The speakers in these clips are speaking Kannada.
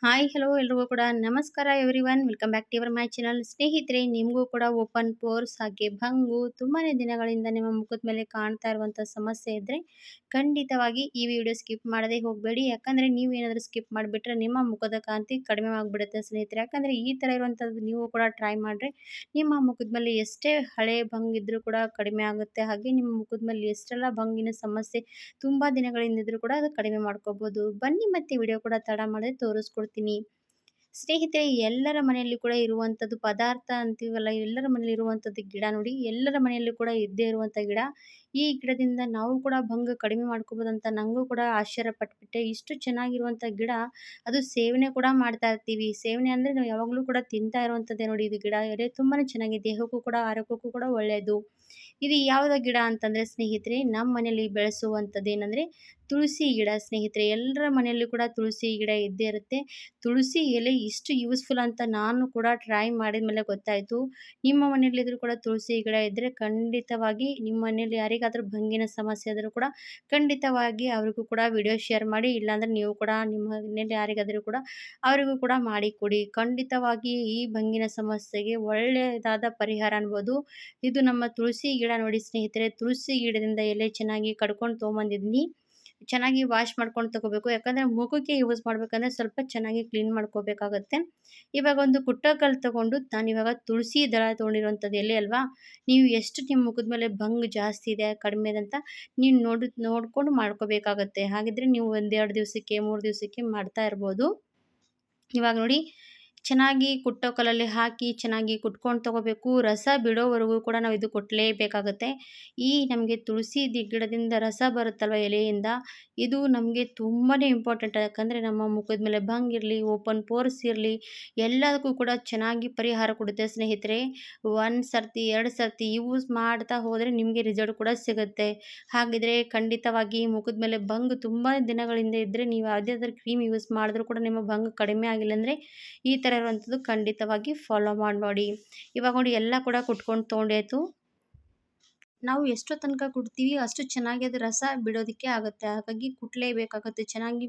ಹಾಯ್ ಹಲೋ ಎಲ್ರಿಗೂ ಕೂಡ ನಮಸ್ಕಾರ everyone welcome back to your my channel. ಸ್ನೇಹಿತರೆ, ನಿಮಗೂ ಕೂಡ ಓಪನ್ ಪೋರ್ಸ್ ಹಾಗೆ ಭಂಗು ತುಂಬಾ ದಿನಗಳಿಂದ ನಿಮ್ಮ ಮುಖದ ಮೇಲೆ ಕಾಣ್ತಾ ಇರುವಂಥ ಸಮಸ್ಯೆ ಇದ್ದರೆ ಖಂಡಿತವಾಗಿ ಈ ವಿಡಿಯೋ ಸ್ಕಿಪ್ ಮಾಡದೆ ಹೋಗಬೇಡಿ. ಯಾಕಂದರೆ ನೀವು ಏನಾದರೂ ಸ್ಕಿಪ್ ಮಾಡಿಬಿಟ್ರೆ ನಿಮ್ಮ ಮುಖದ ಕಾಂತಿ ಕಡಿಮೆ ಆಗಿಬಿಡುತ್ತೆ ಸ್ನೇಹಿತರೆ. ಯಾಕಂದರೆ ಈ ಥರ ಇರುವಂಥದ್ದು ನೀವು ಕೂಡ ಟ್ರೈ ಮಾಡಿದ್ರೆ ನಿಮ್ಮ ಮುಖದ ಮೇಲೆ ಎಷ್ಟೇ ಹಳೆ ಭಂಗಿದ್ರೂ ಕೂಡ ಕಡಿಮೆ ಆಗುತ್ತೆ. ಹಾಗೆ ನಿಮ್ಮ ಮುಖದ ಮೇಲೆ ಎಷ್ಟೆಲ್ಲ ಭಂಗಿನ ಸಮಸ್ಯೆ ತುಂಬ ದಿನಗಳಿಂದ ಇದ್ರೂ ಕೂಡ ಅದು ಕಡಿಮೆ ಮಾಡ್ಕೋಬೋದು. ಬನ್ನಿ ಮತ್ತೆ ವಿಡಿಯೋ ಕೂಡ ತಡ ಮಾಡದೆ ತೋರಿಸ್ಕೊಡ್ತೀನಿ. ಸ್ನೇಹಿತರೆ, ಎಲ್ಲರ ಮನೆಯಲ್ಲಿ ಕೂಡ ಇರುವಂಥದ್ದು ಪದಾರ್ಥ ಅಂತೀವಲ್ಲ, ಎಲ್ಲರ ಮನೇಲಿ ಇರುವಂಥದ್ದು ಗಿಡ ನೋಡಿ, ಎಲ್ಲರ ಮನೆಯಲ್ಲೂ ಕೂಡ ಇದ್ದೇ ಇರುವಂಥ ಗಿಡ. ಈ ಗಿಡದಿಂದ ನಾವು ಕೂಡ ಭಂಗ ಕಡಿಮೆ ಮಾಡ್ಕೋಬೋದಂತ ನನಗೂ ಕೂಡ ಆಶ್ಚರ್ಯ ಪಟ್ಬಿಟ್ಟೆ. ಇಷ್ಟು ಚೆನ್ನಾಗಿರುವಂಥ ಗಿಡ, ಅದು ಸೇವನೆ ಕೂಡ ಮಾಡ್ತಾ ಇರ್ತೀವಿ. ಸೇವನೆ ಅಂದರೆ ನಾವು ಯಾವಾಗಲೂ ಕೂಡ ತಿಂತಾ ಇರುವಂಥದ್ದೇ ನೋಡಿ. ಇದು ಗಿಡ ಎಲೆ ತುಂಬಾ ಚೆನ್ನಾಗಿದೆ, ದೇಹಕ್ಕೂ ಕೂಡ ಆರೋಗ್ಯಕ್ಕೂ ಕೂಡ ಒಳ್ಳೆಯದು. ಇದು ಯಾವುದ ಗಿಡ ಅಂತಂದರೆ ಸ್ನೇಹಿತರೆ, ನಮ್ಮ ಮನೆಯಲ್ಲಿ ಬೆಳೆಸುವಂಥದ್ದು ಏನಂದರೆ ತುಳಸಿ ಗಿಡ. ಸ್ನೇಹಿತರೆ, ಎಲ್ಲರ ಮನೆಯಲ್ಲೂ ಕೂಡ ತುಳಸಿ ಗಿಡ ಇದ್ದೇ ಇರುತ್ತೆ. ತುಳಸಿ ಎಲೆ ಇಷ್ಟು ಯೂಸ್ಫುಲ್ ಅಂತ ನಾನು ಕೂಡ ಟ್ರೈ ಮಾಡಿದ ಮೇಲೆ ಗೊತ್ತಾಯಿತು. ನಿಮ್ಮ ಮನೆಯಲ್ಲಿದ್ದರೂ ಕೂಡ ತುಳಸಿ ಗಿಡ ಇದ್ದರೆ ಖಂಡಿತವಾಗಿ ನಿಮ್ಮ ಮನೆಯಲ್ಲಿ ಯಾರಿಗಾದರೂ ಭಂಗಿನ ಸಮಸ್ಯೆ ಆದರೂ ಕೂಡ ಖಂಡಿತವಾಗಿ ಅವ್ರಿಗೂ ಕೂಡ ವಿಡಿಯೋ ಶೇರ್ ಮಾಡಿ. ಇಲ್ಲಾಂದರೆ ನೀವು ಕೂಡ ನಿಮ್ಮ ಮನೆಯಲ್ಲಿ ಯಾರಿಗಾದರೂ ಕೂಡ ಅವರಿಗೂ ಕೂಡ ಮಾಡಿಕೊಡಿ. ಖಂಡಿತವಾಗಿ ಈ ಭಂಗಿನ ಸಮಸ್ಯೆಗೆ ಒಳ್ಳೆಯದಾದ ಪರಿಹಾರ ಅನ್ಬೋದು. ಇದು ನಮ್ಮ ತುಳಸಿ ಗಿಡ ನೋಡಿ ಸ್ನೇಹಿತರೆ. ತುಳಸಿ ಗಿಡದಿಂದ ಎಲೆ ಚೆನ್ನಾಗಿ ಕಡ್ಕೊಂಡು ತೊಗೊಂಬಂದಿದ್ದೀನಿ. ಚೆನ್ನಾಗಿ ವಾಶ್ ಮಾಡ್ಕೊಂಡು ತಗೋಬೇಕು. ಯಾಕಂದರೆ ಮುಖಕ್ಕೆ ಯೂಸ್ ಮಾಡಬೇಕಂದ್ರೆ ಸ್ವಲ್ಪ ಚೆನ್ನಾಗಿ ಕ್ಲೀನ್ ಮಾಡ್ಕೋಬೇಕಾಗತ್ತೆ. ಇವಾಗ ಒಂದು ಕುಟ್ಟಕಲ್ಲು ತೊಗೊಂಡು ನಾನಿವಾಗ ತುಳಸಿ ದಳ ತೊಗೊಂಡಿರುವಂಥದ್ದು ಎಲೆ ಅಲ್ವಾ, ನೀವು ಎಷ್ಟು ನಿಮ್ಮ ಮುಖದ ಮೇಲೆ ಭಂಗ್ ಜಾಸ್ತಿ ಇದೆ ಕಡಿಮೆ ಇದೆ ಅಂತ ನೀವು ನೋಡ್ಕೊಂಡು ಮಾಡ್ಕೋಬೇಕಾಗತ್ತೆ. ಹಾಗಿದ್ರೆ ನೀವು 1-2 ದಿವಸಕ್ಕೆ 3 ದಿವಸಕ್ಕೆ ಮಾಡ್ತಾ ಇರ್ಬೋದು. ಇವಾಗ ನೋಡಿ, ಚೆನ್ನಾಗಿ ಕುಟ್ಟೋ ಕಲ್ಲಲ್ಲಿ ಹಾಕಿ ಚೆನ್ನಾಗಿ ಕುಟ್ಕೊಂಡು ತೊಗೋಬೇಕು. ರಸ ಬಿಡೋವರೆಗೂ ಕೂಡ ನಾವು ಇದು ಕುಟ್ಟಲೇಬೇಕಾಗತ್ತೆ. ಈ ನಮಗೆ ತುಳಸಿ ಗಿಡದಿಂದ ರಸ ಬರುತ್ತಲ್ವ ಎಲೆಯಿಂದ, ಇದು ನಮಗೆ ತುಂಬಾ ಇಂಪಾರ್ಟೆಂಟ್. ಯಾಕಂದರೆ ನಮ್ಮ ಮುಖದ ಮೇಲೆ ಭಂಗಿರಲಿ, ಓಪನ್ ಪೋರ್ಸ್ ಇರಲಿ, ಎಲ್ಲದಕ್ಕೂ ಕೂಡ ಚೆನ್ನಾಗಿ ಪರಿಹಾರ ಕೊಡುತ್ತೆ ಸ್ನೇಹಿತರೆ. 1 ಸರ್ತಿ 2 ಸರ್ತಿ ಯೂಸ್ ಮಾಡ್ತಾ ಹೋದರೆ ನಿಮಗೆ ರಿಸಲ್ಟ್ ಕೂಡ ಸಿಗುತ್ತೆ. ಹಾಗಿದ್ರೆ ಖಂಡಿತವಾಗಿ ಮುಖದ ಮೇಲೆ ಭಂಗ್ ತುಂಬ ದಿನಗಳಿಂದ ಇದ್ದರೆ ನೀವು ಯಾವುದಾದ್ರೂ ಕ್ರೀಮ್ ಯೂಸ್ ಮಾಡಿದ್ರೂ ಕೂಡ ನಿಮ್ಮ ಭಂಗ್ ಕಡಿಮೆ ಆಗಿಲ್ಲ ಅಂದರೆ ಈ ಥರ ಇರುವಂಥದ್ದು ಖಂಡಿತವಾಗಿ ಫಾಲೋ ಮಾಡಿ ನೋಡಿ. ಇವಾಗ ನೋಡಿ, ಎಲ್ಲ ಕೂಡ ಕುಟ್ಕೊಂಡು ತೊಗೊಂಡಾಯ್ತು. ನಾವು ಎಷ್ಟು ತನಕ ಕುಟ್ತೀವಿ ಅಷ್ಟು ಚೆನ್ನಾಗಿ ಅದು ರಸ ಬಿಡೋದಕ್ಕೆ ಆಗುತ್ತೆ. ಹಾಗಾಗಿ ಕುಟ್ಲೇಬೇಕಾಗುತ್ತೆ. ಚೆನ್ನಾಗಿ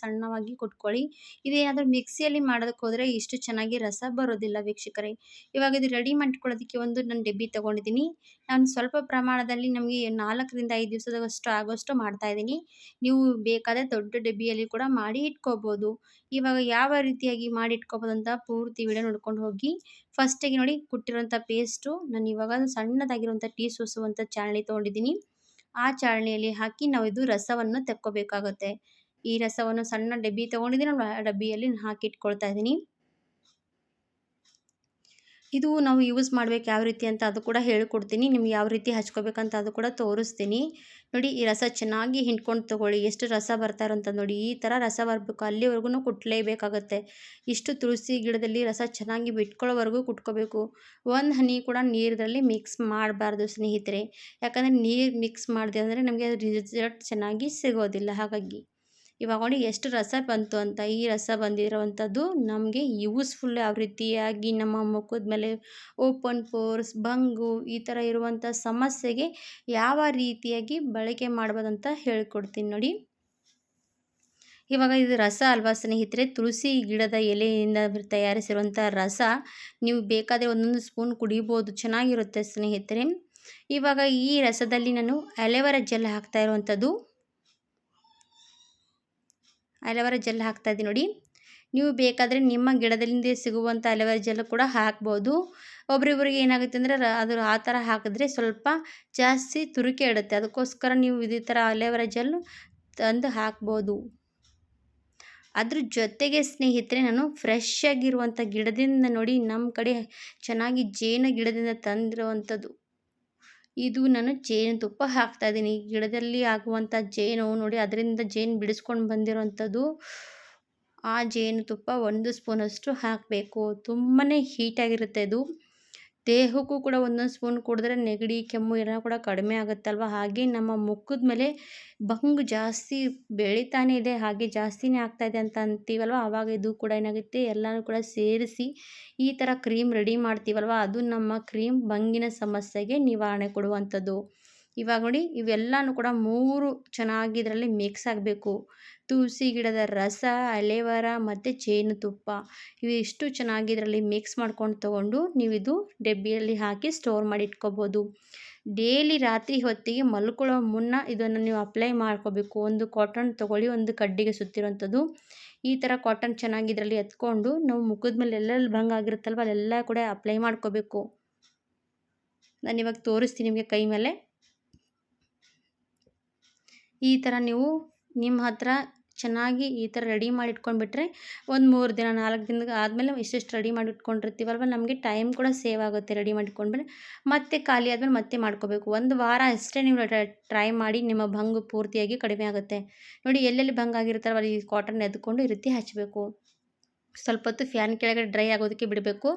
ಸಣ್ಣವಾಗಿ ಕುಟ್ಕೊಳ್ಳಿ. ಇದೇನಾದರೂ ಮಿಕ್ಸಿಯಲ್ಲಿ ಮಾಡೋದಕ್ಕೆ ಹೋದರೆ ಇಷ್ಟು ಚೆನ್ನಾಗಿ ರಸ ಬರೋದಿಲ್ಲ ವೀಕ್ಷಕರೇ. ಇವಾಗ ಇದು ರೆಡಿ ಮಾಡ್ಕೊಳ್ಳೋದಕ್ಕೆ ಒಂದು ನಾನು ಡಬ್ಬಿ ತೊಗೊಂಡಿದ್ದೀನಿ. ನಾನು ಸ್ವಲ್ಪ ಪ್ರಮಾಣದಲ್ಲಿ ನಮಗೆ 4ರಿಂದ 5 ದಿವಸದಷ್ಟು ಆಗೋಷ್ಟು ಮಾಡ್ತಾಯಿದ್ದೀನಿ. ನೀವು ಬೇಕಾದರೆ ದೊಡ್ಡ ಡಬ್ಬಿಯಲ್ಲಿ ಕೂಡ ಮಾಡಿ ಇಟ್ಕೋಬೋದು. ಇವಾಗ ಯಾವ ರೀತಿಯಾಗಿ ಮಾಡಿ ಇಟ್ಕೋಬೋದು ಅಂತ ಪೂರ್ತಿ ವಿಡಿಯೋ ನೋಡ್ಕೊಂಡು ಹೋಗಿ. ಫಸ್ಟಿಗೆ ನೋಡಿ, ಕುಟ್ಟಿರೋಂಥ ಪೇಸ್ಟು ನಾನು ಇವಾಗ ಸಣ್ಣದಾಗಿರುವಂಥ ಟೀ ಸೋಸುವಂಥ ಚಾಳಣಿ ತೊಗೊಂಡಿದ್ದೀನಿ. ಆ ಚಾಳಣಿಯಲ್ಲಿ ಹಾಕಿ ನಾವು ಇದು ರಸವನ್ನು ತೆಕ್ಕೋಬೇಕಾಗುತ್ತೆ. ಈ ರಸವನ್ನು ಸಣ್ಣ ಡಬ್ಬಿ ತೊಗೊಂಡಿದ್ದೀನಲ್ವ, ಆ ಡಬ್ಬಿಯಲ್ಲಿ ಹಾಕಿ ಇಟ್ಕೊಳ್ತಾ ಇದ್ದೀನಿ. ಇದು ನಾವು ಯೂಸ್ ಮಾಡ್ಬೇಕು ಯಾವ ರೀತಿ ಅಂತ ಅದು ಕೂಡ ಹೇಳ್ಕೊಡ್ತೀನಿ. ನಿಮ್ಗೆ ಯಾವ ರೀತಿ ಹಚ್ಕೋಬೇಕಂತ ಅದು ಕೂಡ ತೋರಿಸ್ತೀನಿ. ನೋಡಿ, ಈ ರಸ ಚೆನ್ನಾಗಿ ಹಿಂಡ್ಕೊಂಡು ತೊಗೊಳ್ಳಿ. ಎಷ್ಟು ರಸ ಬರ್ತಾ ಇರೋಂಥದ್ದು ನೋಡಿ, ಈ ಥರ ರಸ ಬರಬೇಕು. ಅಲ್ಲಿವರೆಗೂ ಕುಟ್ಲೇಬೇಕಾಗತ್ತೆ. ಇಷ್ಟು ತುಳಸಿ ಗಿಡದಲ್ಲಿ ರಸ ಚೆನ್ನಾಗಿ ಬಿಟ್ಕೊಳ್ಳೋವರೆಗೂ ಕುಟ್ಕೋಬೇಕು. ಒಂದು ಹನಿ ಕೂಡ ನೀರಲ್ಲಿ ಮಿಕ್ಸ್ ಮಾಡಬಾರ್ದು ಸ್ನೇಹಿತರೆ. ಯಾಕಂದರೆ ನೀರು ಮಿಕ್ಸ್ ಮಾಡಿದೆ ಅಂದರೆ ನಮಗೆ ರಿಸಲ್ಟ್ ಚೆನ್ನಾಗಿ ಸಿಗೋದಿಲ್ಲ. ಹಾಗಾಗಿ ಇವಾಗ ನೋಡಿ ಎಷ್ಟು ರಸ ಬಂತು ಅಂತ. ಈ ರಸ ಬಂದಿರೋವಂಥದ್ದು ನಮಗೆ ಯೂಸ್ಫುಲ್ ಯಾವ ರೀತಿಯಾಗಿ ನಮ್ಮ ಮುಖದ ಮೇಲೆ ಓಪನ್ ಪೋರ್ಸ್, ಭಂಗು ಈ ಥರ ಇರುವಂಥ ಸಮಸ್ಯೆಗೆ ಯಾವ ರೀತಿಯಾಗಿ ಬಳಕೆ ಮಾಡ್ಬೋದಂತ ಹೇಳ್ಕೊಡ್ತೀನಿ ನೋಡಿ. ಇವಾಗ ಇದು ರಸ ಅಲ್ವಾ ಸ್ನೇಹಿತರೆ, ತುಳಸಿ ಗಿಡದ ಎಲೆಯಿಂದ ತಯಾರಿಸಿರುವಂಥ ರಸ. ನೀವು ಬೇಕಾದರೆ ಒಂದೊಂದು ಸ್ಪೂನ್ ಕುಡಿಬೋದು, ಚೆನ್ನಾಗಿರುತ್ತೆ ಸ್ನೇಹಿತರೆ. ಇವಾಗ ಈ ರಸದಲ್ಲಿ ನಾನು ಅಲೋವೆರಾ ಜೆಲ್ ಹಾಕ್ತಾ ಇರುವಂಥದ್ದು. ಅಲೋವೆರಾ ಜೆಲ್ ಹಾಕ್ತಾಯಿದ್ದೀನಿ ನೋಡಿ. ನೀವು ಬೇಕಾದರೆ ನಿಮ್ಮ ಗಿಡದಲ್ಲಿಂದ ಸಿಗುವಂಥ ಅಲೋವೆರಾ ಜೆಲ್ ಕೂಡ ಹಾಕ್ಬೋದು. ಒಬ್ರಿಬ್ರಿಗೆ ಏನಾಗುತ್ತೆ ಅಂದರೆ ಅದು ಆ ಥರ ಹಾಕಿದ್ರೆ ಸ್ವಲ್ಪ ಜಾಸ್ತಿ ತುರಿಕೆ ಇಡುತ್ತೆ. ಅದಕ್ಕೋಸ್ಕರ ನೀವು ಇದೇ ಥರ ಅಲೋವೆರಾ ಜೆಲ್ ತಂದು ಹಾಕ್ಬೋದು. ಅದ್ರ ಜೊತೆಗೆ ಸ್ನೇಹಿತರೆ, ನಾನು ಫ್ರೆಶ್ ಆಗಿರುವಂಥ ಗಿಡದಿಂದ ನೋಡಿ, ನಮ್ಮ ಕಡೆ ಚೆನ್ನಾಗಿ ಜೇನು ಗಿಡದಿಂದ ತಂದಿರುವಂಥದ್ದು ಇದು ನಾನು ಜೇನುತುಪ್ಪ ಹಾಕ್ತಾಯಿದ್ದೀನಿ. ಗಿಡದಲ್ಲಿ ಆಗುವಂಥ ಜೇನು ನೋಡಿ, ಅದರಿಂದ ಜೇನು ಬಿಡಿಸ್ಕೊಂಡು ಬಂದಿರೋವಂಥದ್ದು. ಆ ಜೇನುತುಪ್ಪ 1 ಸ್ಪೂನಷ್ಟು ಹಾಕಬೇಕು. ತುಂಬಾ ಹೀಟಾಗಿರುತ್ತೆ ಇದು. ದೇಹಕ್ಕೂ ಕೂಡ ಒಂದೊಂದು ಸ್ಪೂನ್ ಕುಡಿದ್ರೆ ನೆಗಡಿ, ಕೆಮ್ಮು ಎಲ್ಲ ಕೂಡ ಕಡಿಮೆ ಆಗುತ್ತಲ್ವ. ಹಾಗೆ ನಮ್ಮ ಮುಖದ ಮೇಲೆ ಭಂಗು ಜಾಸ್ತಿ ಬೆಳೀತಾನೆ ಇದೆ, ಹಾಗೆ ಜಾಸ್ತಿನೇ ಆಗ್ತಾಯಿದೆ ಅಂತ ಅಂತೀವಲ್ವ, ಆವಾಗ ಇದು ಕೂಡ ಏನಾಗುತ್ತೆ, ಎಲ್ಲನೂ ಕೂಡ ಸೇರಿಸಿ ಈ ಥರ ಕ್ರೀಮ್ ರೆಡಿ ಮಾಡ್ತೀವಲ್ವ, ಅದು ನಮ್ಮ ಕ್ರೀಮ್ ಭಂಗಿನ ಸಮಸ್ಯೆಗೆ ನಿವಾರಣೆ ಕೊಡುವಂಥದ್ದು. ಇವಾಗ ನೋಡಿ ಇವೆಲ್ಲನೂ ಕೂಡ 3 ಚೆನ್ನಾಗಿ ಇದರಲ್ಲಿ ಮಿಕ್ಸ್ ಆಗಬೇಕು. ತುಳಸಿ ಗಿಡದ ರಸ, ಅಲೆವರ ಮತ್ತು ಜೇನುತುಪ್ಪ ಇವಿಷ್ಟು ಚೆನ್ನಾಗಿ ಇದರಲ್ಲಿ ಮಿಕ್ಸ್ ಮಾಡ್ಕೊಂಡು ತೊಗೊಂಡು ನೀವಿದು ಡಬ್ಬಿಯಲ್ಲಿ ಹಾಕಿ ಸ್ಟೋರ್ ಮಾಡಿ ಇಟ್ಕೋಬೋದು. ಡೈಲಿ ರಾತ್ರಿ ಹೊತ್ತಿಗೆ ಮಲ್ಕೊಳ್ಳೋ ಮುನ್ನ ಇದನ್ನು ನೀವು ಅಪ್ಲೈ ಮಾಡ್ಕೋಬೇಕು. ಒಂದು ಕಾಟನ್ ತೊಗೊಳ್ಳಿ, ಒಂದು ಕಡ್ಡಿಗೆ ಸುತ್ತಿರೋಂಥದ್ದು. ಈ ಥರ ಕಾಟನ್ ಚೆನ್ನಾಗಿ ಇದರಲ್ಲಿ ಎತ್ಕೊಂಡು ನಾವು ಮುಖದ ಮೇಲೆ ಎಲ್ಲೆಲ್ಲಿ ಭಂಗ ಆಗಿರುತ್ತಲ್ವ ಅಲ್ಲೆಲ್ಲ ಕೂಡ ಅಪ್ಲೈ ಮಾಡ್ಕೋಬೇಕು. ನಾನಿವಾಗ ತೋರಿಸ್ತೀನಿ ನಿಮಗೆ ಕೈ ಮೇಲೆ. ಈ ಥರ ನೀವು ನಿಮ್ಮ ಹತ್ರ ಚೆನ್ನಾಗಿ ಈ ಥರ ರೆಡಿ ಮಾಡಿ ಇಟ್ಕೊಂಡ್ಬಿಟ್ರೆ ಒಂದು 3 ದಿನ 4 ದಿನ ಆದಮೇಲೆ ಇಷ್ಟೆಷ್ಟು ರೆಡಿ ಮಾಡಿ ಇಟ್ಕೊಂಡಿರ್ತೀವಲ್ವ, ನಮಗೆ ಟೈಮ್ ಕೂಡ ಸೇವ್ ಆಗುತ್ತೆ. ರೆಡಿ ಮಾಡಿ ಇಟ್ಕೊಂಡ್ಮೇಲೆ ಮತ್ತೆ ಖಾಲಿ ಆದಮೇಲೆ ಮತ್ತೆ ಮಾಡ್ಕೋಬೇಕು. ಒಂದು ವಾರ ಅಷ್ಟೇ ನೀವು ಟ್ರೈ ಮಾಡಿ, ನಿಮ್ಮ ಭಂಗು ಪೂರ್ತಿಯಾಗಿ ಕಡಿಮೆ ಆಗುತ್ತೆ. ನೋಡಿ ಎಲ್ಲೆಲ್ಲಿ ಭಂಗ ಆಗಿರ್ತಾರಲ್ಲ ಈ ಕಾಟನ್ ಎದ್ಕೊಂಡು ಈ ರೀತಿ ಹಚ್ಚಬೇಕು. ಸ್ವಲ್ಪ ಹೊತ್ತು ಫ್ಯಾನ್ ಕೆಳಗಡೆ ಡ್ರೈ ಆಗೋದಕ್ಕೆ ಬಿಡಬೇಕು.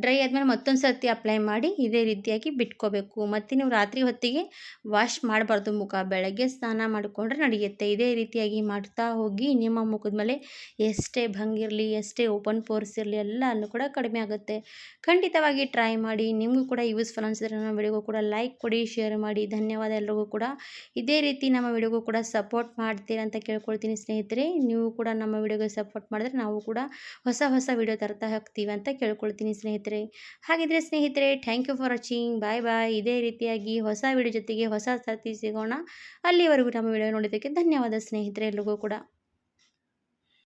ಡ್ರೈ ಆದಮೇಲೆ ಮತ್ತೊಂದು ಸರ್ತಿ ಅಪ್ಲೈ ಮಾಡಿ ಇದೇ ರೀತಿಯಾಗಿ ಬಿಟ್ಕೋಬೇಕು. ಮತ್ತು ನೀವು ರಾತ್ರಿ ಹೊತ್ತಿಗೆ ವಾಶ್ ಮಾಡಬಾರ್ದು ಮುಖ, ಬೆಳಗ್ಗೆ ಸ್ನಾನ ಮಾಡಿಕೊಂಡ್ರೆ ನಡೆಯುತ್ತೆ. ಇದೇ ರೀತಿಯಾಗಿ ಮಾಡ್ತಾ ಹೋಗಿ ನಿಮ್ಮ ಮುಖದ ಮೇಲೆ ಎಷ್ಟೇ ಭಂಗಿರಲಿ, ಎಷ್ಟೇ ಓಪನ್ ಪೋರ್ಸ್ ಇರಲಿ ಎಲ್ಲನೂ ಕೂಡ ಕಡಿಮೆ ಆಗುತ್ತೆ. ಖಂಡಿತವಾಗಿ ಟ್ರೈ ಮಾಡಿ. ನಿಮಗೂ ಕೂಡ ಯೂಸ್ಫುಲ್ ಅನಿಸಿದ್ರೆ ನಮ್ಮ ವಿಡಿಯೋಗೂ ಕೂಡ ಲೈಕ್ ಕೊಡಿ, ಶೇರ್ ಮಾಡಿ. ಧನ್ಯವಾದ ಎಲ್ರಿಗೂ ಕೂಡ. ಇದೇ ರೀತಿ ನಮ್ಮ ವಿಡಿಯೋಗೂ ಕೂಡ ಸಪೋರ್ಟ್ ಮಾಡ್ತೀರಾ ಅಂತ ಕೇಳ್ಕೊಳ್ತೀನಿ ಸ್ನೇಹಿತರೆ. ನೀವು ಕೂಡ ನಮ್ಮ ವಿಡಿಯೋಗೆ ಸಪೋರ್ಟ್ ಮಾಡಿದ್ರೆ ನಾವು ಕೂಡ ಹೊಸ ವಿಡಿಯೋ ತರ್ತಾ ಹೋಗ್ತೀವಿ ಅಂತ ಕೇಳ್ಕೊಳ್ತೀನಿ ಸ್ನೇಹಿತರೆ. ಹಾಗಿದ್ರೆ ಸ್ನೇಹಿತರೆ, ಥ್ಯಾಂಕ್ ಯು ಫಾರ್ ವಾಚಿಂಗ್. ಬಾಯ್ ಬಾಯ್. ಇದೇ ರೀತಿಯಾಗಿ ಹೊಸ ವಿಡಿಯೋ ಜೊತೆಗೆ ಹೊಸ ಸರ್ತಿ ಸಿಗೋಣ. ಅಲ್ಲಿವರೆಗೂ ನಮ್ಮ ವಿಡಿಯೋ ನೋಡಿದ್ದಕ್ಕೆ ಧನ್ಯವಾದ ಸ್ನೇಹಿತರೆ ಎಲ್ರಿಗೂ ಕೂಡ.